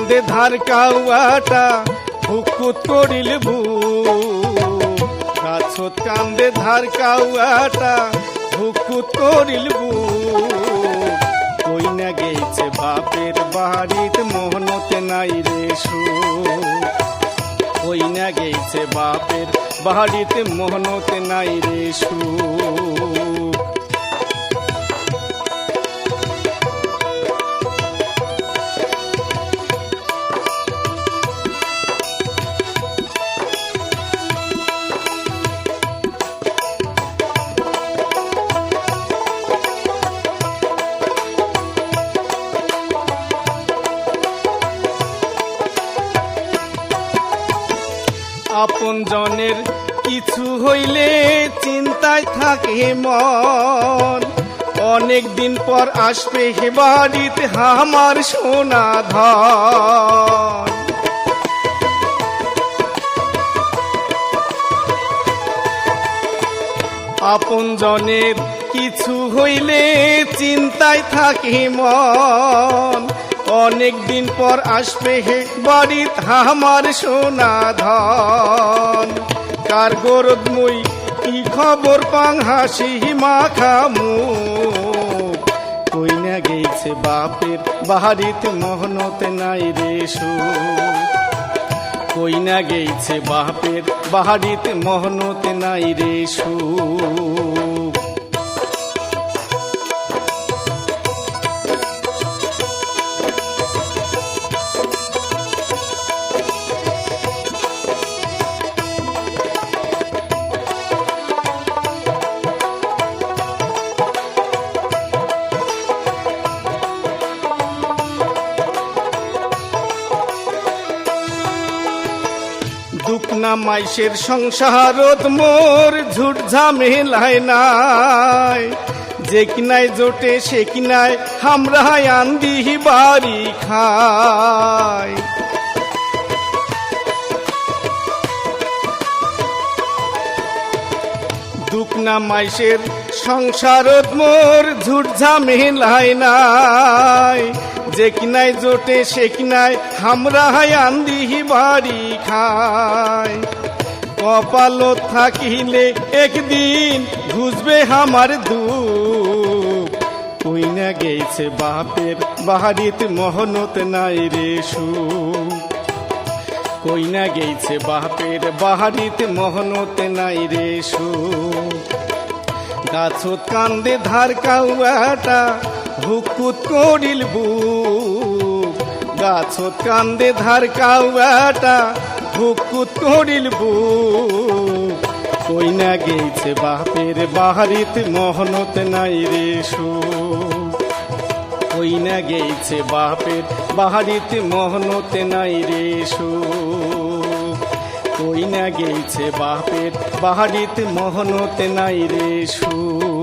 কান্দে ধার কাউয়াটা হুকুত করিল বুক গাছত কান্দে ধার কাউয়াটা হুকুত করিল বুক কই না গেছে বাপের বাড়িতে মোহনতে নাই রে সুখ কই না গেছে বাপের বাড়িতে মোহনতে নাই রে সুখ আপন জনের কিছু হইলে চিন্তায় থাকে মন অনেক দিন পর আসবে হে বাড়িতে আমার সোনা ধন আপন জনের কিছু হইলে চিন্তায় থাকে মন অনেক দিন পর আসবে হে বাড়িত আমার সোনা ধন কার গরদ মুই কি খবর পাং হাসি মাখা মুখ কই না গেছে বাপের বাড়িতে মোহনতে নাই রে সুখ কই না গেছে বাপের বাড়িতে মোহনতে নাই রে সুখ দুঃখ না মাইসের সংসারত মোর ঝুট ঝামেলায় নাই যে কিনায় জোটে সে কিনায় আমরা আন্দি বাড়ি খাই দুঃখ না মাইসের সংসারত মোর ঝুট ঝামেলায় নাই যে কিনায় জোটে সে কিনায় আমরা আন্দি বাড়ি খাই কপালত থাকিলে একদিন ঘুষবে আমার দুঃখ কই না গেছে বাপের বাড়িতে মোহনত নাই রে সুখ কই না গেছে বাপের বাড়িতে মোহনত নাই রে সুখ গাছত কান্দে ধার কাউয়াটা হুকুত করিল বুক গাছত কান্দে ধার কাউয়াটা হুকুত করিল বুক কই না গেছে বাপের বাড়িতে মোহনত নাই রে সুখ কই না গেছে বাপের বাড়িতে মোহনতে নাই রে সুখ কই না গেছে বাপের বাড়িতে মোহনতে নাই রে সুখ